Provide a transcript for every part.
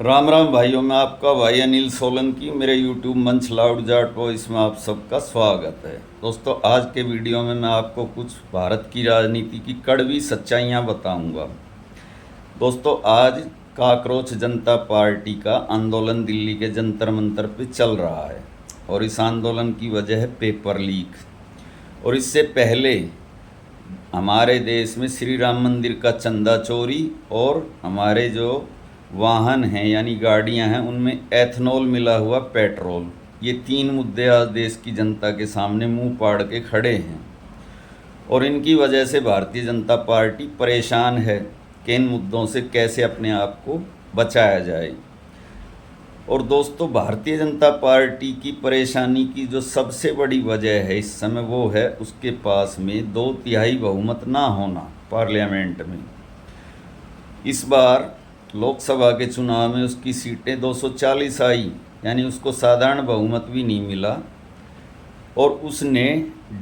राम राम भाइयों, मैं आपका भाई अनिल सोलंकी। मेरे यूट्यूब मंच लाउड जाट वॉइस में आप सबका स्वागत है। दोस्तों, आज के वीडियो में मैं आपको कुछ भारत की राजनीति की कड़वी सच्चाइयां बताऊंगा। दोस्तों, आज काकरोच जनता पार्टी का आंदोलन दिल्ली के जंतर मंतर पे चल रहा है और इस आंदोलन की वजह है पेपर लीक। और इससे पहले हमारे देश में श्री राम मंदिर का चंदा चोरी और हमारे जो वाहन हैं यानी गाड़ियां हैं उनमें एथनॉल मिला हुआ पेट्रोल, ये तीन मुद्दे आज देश की जनता के सामने मुंह फाड़ के खड़े हैं। और इनकी वजह से भारतीय जनता पार्टी परेशान है कि इन मुद्दों से कैसे अपने आप को बचाया जाए। और दोस्तों, भारतीय जनता पार्टी की परेशानी की जो सबसे बड़ी वजह है इस समय, वो है उसके पास में 2/3 बहुमत ना होना पार्लियामेंट में। इस बार लोकसभा के चुनाव में उसकी सीटें 240 आई, यानी उसको साधारण बहुमत भी नहीं मिला। और उसने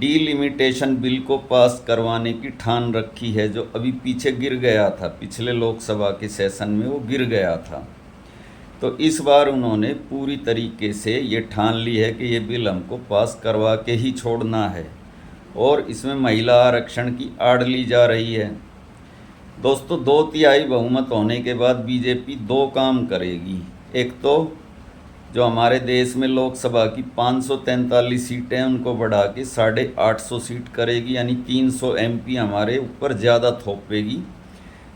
डीलिमिटेशन बिल को पास करवाने की ठान रखी है, जो अभी पीछे गिर गया था, पिछले लोकसभा के सेशन में वो गिर गया था। तो इस बार उन्होंने पूरी तरीके से ये ठान ली है कि ये बिल हमको पास करवा के ही छोड़ना है और इसमें महिला आरक्षण की आड़ ली जा रही है। दोस्तों, 2/3 बहुमत होने के बाद बीजेपी दो काम करेगी। एक तो जो हमारे देश में लोकसभा की 543 सीटें हैं उनको बढ़ा के 850 सीट करेगी, यानी 300 एमपी हमारे ऊपर ज़्यादा थोपेगी,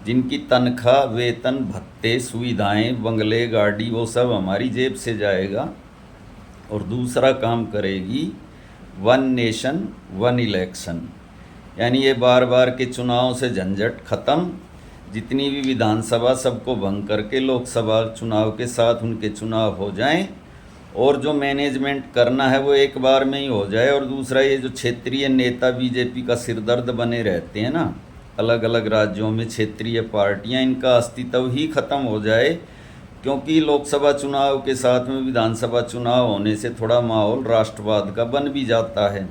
जिनकी तनख्वाह, वेतन, भत्ते, सुविधाएं, बंगले, गाड़ी, वो सब हमारी जेब से जाएगा। और दूसरा काम करेगी वन नेशन वन इलेक्शन, यानी ये बार बार के चुनाव से झंझट ख़त्म, जितनी भी विधानसभा सबको भंग करके लोकसभा चुनाव के साथ उनके चुनाव हो जाएं और जो मैनेजमेंट करना है वो एक बार में ही हो जाए। और दूसरा, ये जो क्षेत्रीय नेता बीजेपी का सिरदर्द बने रहते हैं ना, अलग अलग राज्यों में क्षेत्रीय पार्टियां, इनका अस्तित्व ही ख़त्म हो जाए, क्योंकि लोकसभा चुनाव के साथ में विधानसभा चुनाव होने से थोड़ा माहौल राष्ट्रवाद का बन भी जाता है।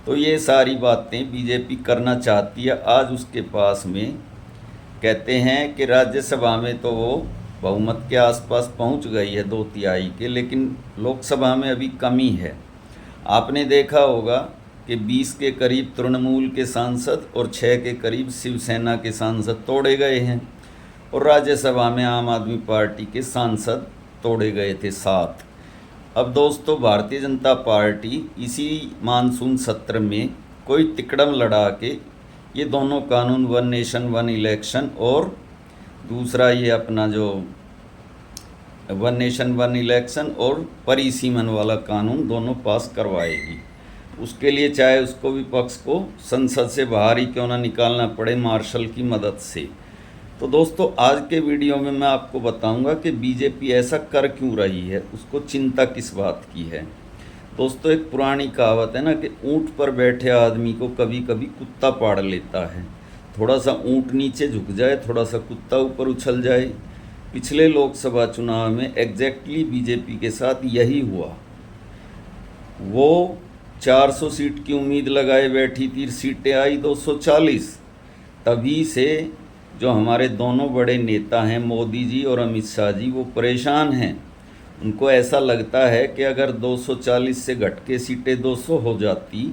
तो ये सारी बातें बीजेपी करना चाहती है। आज उसके पास में कहते हैं कि राज्यसभा में तो वो बहुमत के आसपास पहुंच गई है 2/3 के, लेकिन लोकसभा में अभी कमी है। आपने देखा होगा कि 20 के करीब तृणमूल के सांसद और 6 के करीब शिवसेना के सांसद तोड़े गए हैं और राज्यसभा में आम आदमी पार्टी के सांसद तोड़े गए थे 7। अब दोस्तों, भारतीय जनता पार्टी इसी मानसून सत्र में कोई तिकड़म लड़ा के ये दोनों कानून, वन नेशन वन इलेक्शन और दूसरा ये अपना जो वन नेशन वन इलेक्शन और परिसीमन वाला कानून, दोनों पास करवाएगी। उसके लिए चाहे उसको विपक्ष को संसद से बाहर ही क्यों ना निकालना पड़े, मार्शल की मदद से। तो दोस्तों, आज के वीडियो में मैं आपको बताऊंगा कि बीजेपी ऐसा कर क्यों रही है, उसको चिंता किस बात की है। दोस्तों, एक पुरानी कहावत है ना कि ऊंट पर बैठे आदमी को कभी कभी कुत्ता पाड़ लेता है। थोड़ा सा ऊंट नीचे झुक जाए, थोड़ा सा कुत्ता ऊपर उछल जाए। पिछले लोकसभा चुनाव में एग्जैक्टली बीजेपी के साथ यही हुआ। वो 400 सीट की उम्मीद लगाए बैठी थी, सीटें आई 240। तभी से जो हमारे दोनों बड़े नेता हैं मोदी जी और अमित शाह जी, वो परेशान हैं। उनको ऐसा लगता है कि अगर 240 से घट के सीटें 200 हो जाती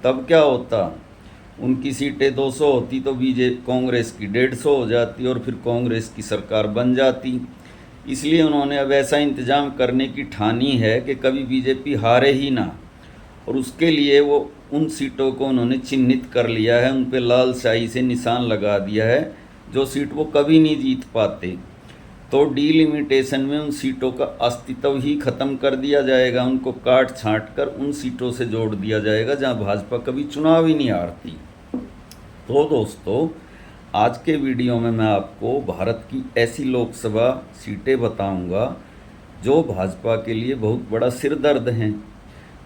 तब क्या होता, उनकी सीटें 200 होती तो कांग्रेस की 150 हो जाती और फिर कांग्रेस की सरकार बन जाती। इसलिए उन्होंने अब ऐसा इंतज़ाम करने की ठानी है कि कभी बीजेपी हारे ही ना। और उसके लिए वो उन सीटों को उन्होंने चिन्हित कर लिया है, उन पर लाल स्याही से निशान लगा दिया है जो सीट वो कभी नहीं जीत पाते। तो डीलिमिटेशन में उन सीटों का अस्तित्व ही खत्म कर दिया जाएगा, उनको काट छांट कर उन सीटों से जोड़ दिया जाएगा जहां भाजपा कभी चुनाव ही नहीं हारती। तो दोस्तों, आज के वीडियो में मैं आपको भारत की ऐसी लोकसभा सीटें बताऊंगा जो भाजपा के लिए बहुत बड़ा सिरदर्द हैं।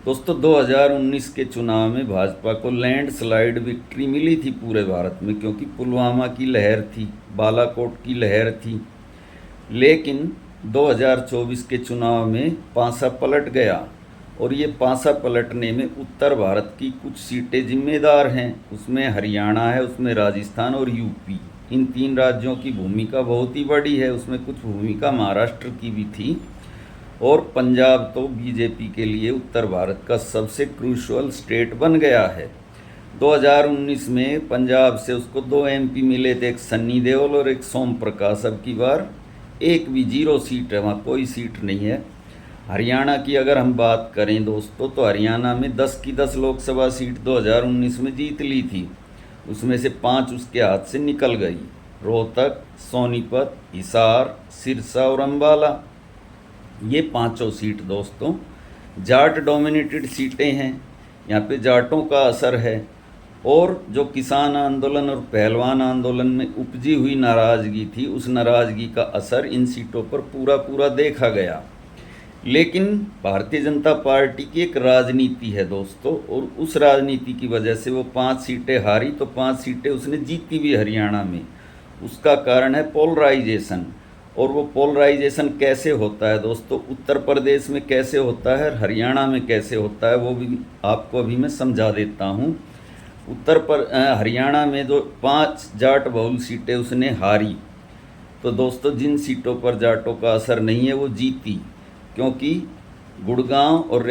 दोस्तों, 2019 के चुनाव में भाजपा को लैंडस्लाइड विक्ट्री मिली थी पूरे भारत में, क्योंकि पुलवामा की लहर थी, बालाकोट की लहर थी। लेकिन 2024 के चुनाव में पासा पलट गया और ये पासा पलटने में उत्तर भारत की कुछ सीटें जिम्मेदार हैं। उसमें हरियाणा है, उसमें राजस्थान और यूपी। इन 3 राज्यों की भूमिका बहुत ही बड़ी है, उसमें कुछ भूमिका महाराष्ट्र की भी थी। और पंजाब तो बीजेपी के लिए उत्तर भारत का सबसे क्रूशियल स्टेट बन गया है। 2019 में पंजाब से उसको 2 MP मिले थे, एक सन्नी देओल और एक सोम प्रकाश। अब की बार एक भी 0 सीट है, वहाँ कोई सीट नहीं है। हरियाणा की अगर हम बात करें दोस्तों, तो हरियाणा में 10 की 10 लोकसभा सीट 2019 में जीत ली थी, उसमें से 5 उसके हाथ से निकल गई। रोहतक, सोनीपत, हिसार, सिरसा और अम्बाला, ये 5 सीट दोस्तों जाट डोमिनेटेड सीटें हैं। यहाँ पे जाटों का असर है, और जो किसान आंदोलन और पहलवान आंदोलन में उपजी हुई नाराज़गी थी, उस नाराज़गी का असर इन सीटों पर पूरा पूरा देखा गया। लेकिन भारतीय जनता पार्टी की एक राजनीति है दोस्तों, और उस राजनीति की वजह से वो 5 सीटें हारी, तो 5 सीटें उसने जीती भी हरियाणा में। उसका कारण है पोलराइजेशन। और वो पोलराइजेशन कैसे होता है दोस्तों, उत्तर प्रदेश में कैसे होता है, हरियाणा में कैसे होता है, वो भी आपको अभी मैं समझा देता हूँ। हरियाणा में जो 5 जाट बहुल सीटें उसने हारी, तो दोस्तों जिन सीटों पर जाटों का असर नहीं है वो जीती, क्योंकि गुड़गांव और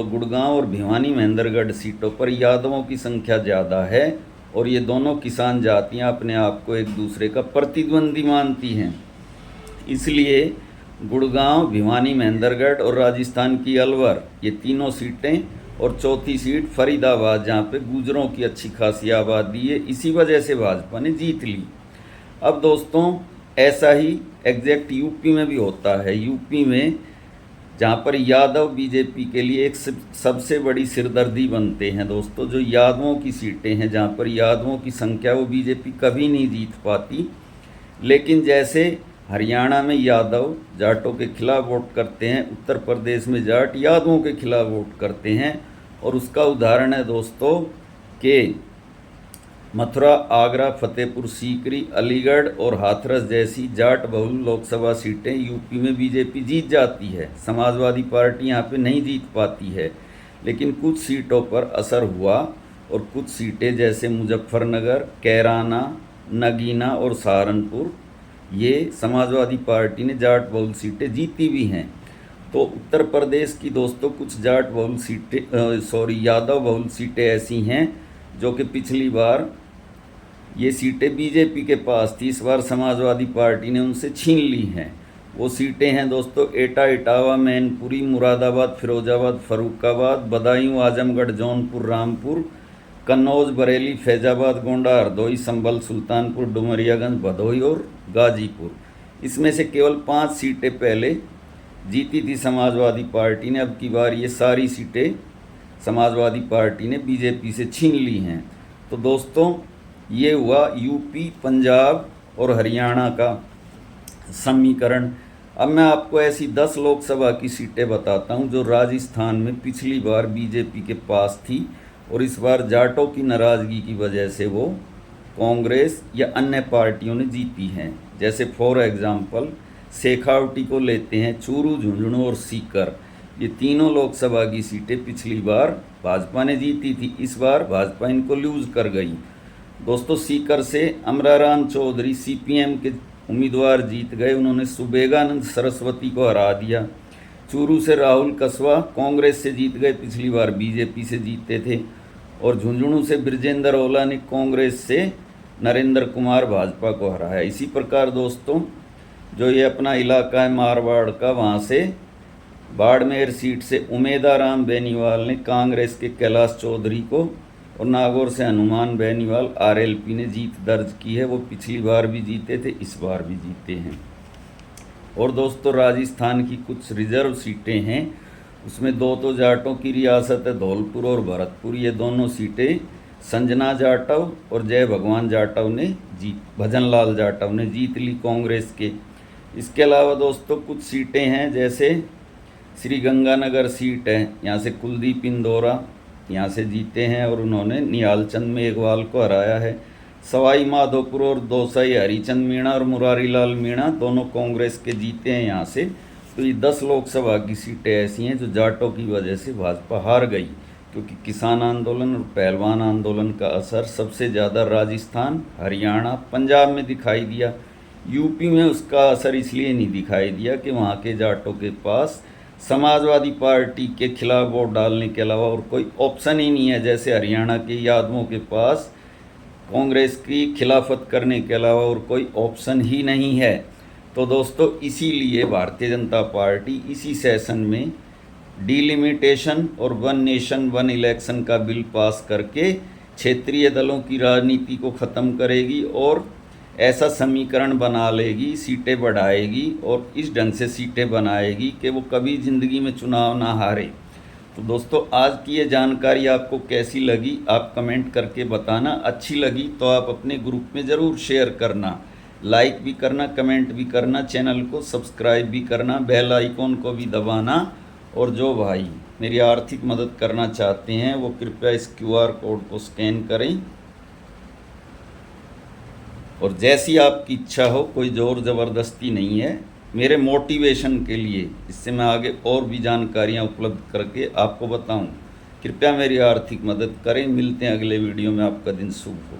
गुड़गांव और भिवानी महेंद्रगढ़ सीटों पर यादवों की संख्या ज़्यादा है, और ये दोनों किसान जातियां अपने आप को एक दूसरे का प्रतिद्वंदी मानती हैं। इसलिए गुड़गांव, भिवानी महेंद्रगढ़ और राजस्थान की अलवर, ये तीनों सीटें, और चौथी सीट फरीदाबाद, जहाँ पे गुजरों की अच्छी खासी आबादी है, इसी वजह से भाजपा ने जीत ली। अब दोस्तों ऐसा ही एग्जैक्ट यूपी में भी होता है। यूपी में जहाँ पर यादव बीजेपी के लिए एक सबसे बड़ी सिरदर्दी बनते हैं दोस्तों, जो यादवों की सीटें हैं, जहाँ पर यादवों की संख्या वो बीजेपी कभी नहीं जीत पाती। लेकिन जैसे हरियाणा में यादव जाटों के खिलाफ वोट करते हैं, उत्तर प्रदेश में जाट यादवों के खिलाफ वोट करते हैं। और उसका उदाहरण है दोस्तों कि मथुरा, आगरा, फतेहपुर सीकरी, अलीगढ़ और हाथरस जैसी जाट बहुल लोकसभा सीटें यूपी में बीजेपी जीत जाती है। समाजवादी पार्टी यहाँ पे नहीं जीत पाती है, लेकिन कुछ सीटों पर असर हुआ, और कुछ सीटें जैसे मुजफ्फरनगर, कैराना, नगीना और सहारनपुर, ये समाजवादी पार्टी ने जाट बहुल सीटें जीती भी हैं। तो उत्तर प्रदेश की दोस्तों कुछ जाट बहुल सीटें यादव बहुल सीटें ऐसी हैं जो कि पिछली बार ये सीटें बीजेपी के पास थी, इस बार समाजवादी पार्टी ने उनसे छीन ली हैं। वो सीटें हैं दोस्तों एटा, इटावा, मैनपुरी, मुरादाबाद, फिरोजाबाद, फरुखाबाद, बदायूं, आजमगढ़, जौनपुर, रामपुर, कन्नौज, बरेली, फैजाबाद, गोंडा, हरदोई, संभल, सुल्तानपुर, डुमरियागंज, भदोही और गाजीपुर। इसमें से केवल 5 सीटें पहले जीती थी समाजवादी पार्टी ने, अब की बार ये सारी सीटें समाजवादी पार्टी ने बीजेपी से छीन ली हैं। तो दोस्तों ये हुआ यूपी, पंजाब और हरियाणा का समीकरण। अब मैं आपको ऐसी 10 लोकसभा की सीटें बताता हूं जो राजस्थान में पिछली बार बीजेपी के पास थी, और इस बार जाटों की नाराज़गी की वजह से वो कांग्रेस या अन्य पार्टियों ने जीती हैं। जैसे फॉर एग्जांपल शेखावटी को लेते हैं, चूरू, झुंझुनू और सीकर, ये तीनों लोकसभा की सीटें पिछली बार भाजपा ने जीती थी, इस बार भाजपा इनको लूज कर गई। दोस्तों सीकर से अमराराम चौधरी CPM के उम्मीदवार जीत गए, उन्होंने सुबेगानंद सरस्वती को हरा दिया। चूरू से राहुल कसवा कांग्रेस से जीत गए, पिछली बार बीजेपी से जीते थे। और झुंझुनू से ब्रजेंद्र ओला ने कांग्रेस से नरेंद्र कुमार भाजपा को हराया। इसी प्रकार दोस्तों जो ये अपना इलाका है मारवाड़ का, वहाँ से बाड़मेर सीट से उमेदाराम बेनीवाल ने कांग्रेस के कैलाश चौधरी को, और नागौर से हनुमान बेनीवाल RLP ने जीत दर्ज की है। वो पिछली बार भी जीते थे, इस बार भी जीते हैं। और दोस्तों राजस्थान की कुछ रिजर्व सीटें हैं, उसमें 2 तो जाटों की रियासत है, धौलपुर और भरतपुर। ये दोनों सीटें संजना जाटव और जय भगवान जाटव ने भजनलाल जाटव ने जीत ली कांग्रेस के। इसके अलावा दोस्तों कुछ सीटें हैं, जैसे श्री गंगानगर सीट है, यहाँ से कुलदीप इंदौरा यहाँ से जीते हैं और उन्होंने निहालचंद मेघवाल को हराया है। सवाई माधोपुर और दौसाई हरिचंद मीणा और मुरारी लाल मीणा दोनों कांग्रेस के जीते हैं यहाँ से। तो ये 10 लोकसभा की सीटें ऐसी हैं जो जाटों की वजह से भाजपा हार गई। क्योंकि किसान आंदोलन और पहलवान आंदोलन का असर सबसे ज़्यादा राजस्थान, हरियाणा, पंजाब में दिखाई दिया। यूपी में उसका असर इसलिए नहीं दिखाई दिया कि वहाँ के जाटों के पास समाजवादी पार्टी के खिलाफ वोट डालने के अलावा और कोई ऑप्शन ही नहीं है। जैसे हरियाणा के यादवों के पास कांग्रेस की खिलाफत करने के अलावा और कोई ऑप्शन ही नहीं है। तो दोस्तों, इसीलिए भारतीय जनता पार्टी इसी सेशन में डिलिमिटेशन और वन नेशन वन इलेक्शन का बिल पास करके क्षेत्रीय दलों की राजनीति को ख़त्म करेगी और ऐसा समीकरण बना लेगी, सीटें बढ़ाएगी और इस ढंग से सीटें बनाएगी कि वो कभी ज़िंदगी में चुनाव ना हारे। तो दोस्तों, आज की ये जानकारी आपको कैसी लगी आप कमेंट करके बताना। अच्छी लगी तो आप अपने ग्रुप में ज़रूर शेयर करना, लाइक भी करना, कमेंट भी करना, चैनल को सब्सक्राइब भी करना, बेल आइकॉन को भी दबाना। और जो भाई मेरी आर्थिक मदद करना चाहते हैं वो कृपया इस QR कोड को स्कैन करें। और जैसी आपकी इच्छा हो, कोई ज़ोर ज़बरदस्ती नहीं है, मेरे मोटिवेशन के लिए, इससे मैं आगे और भी जानकारियाँ उपलब्ध करके आपको बताऊं। कृपया मेरी आर्थिक मदद करें। मिलते हैं अगले वीडियो में। आपका दिन शुभ हो।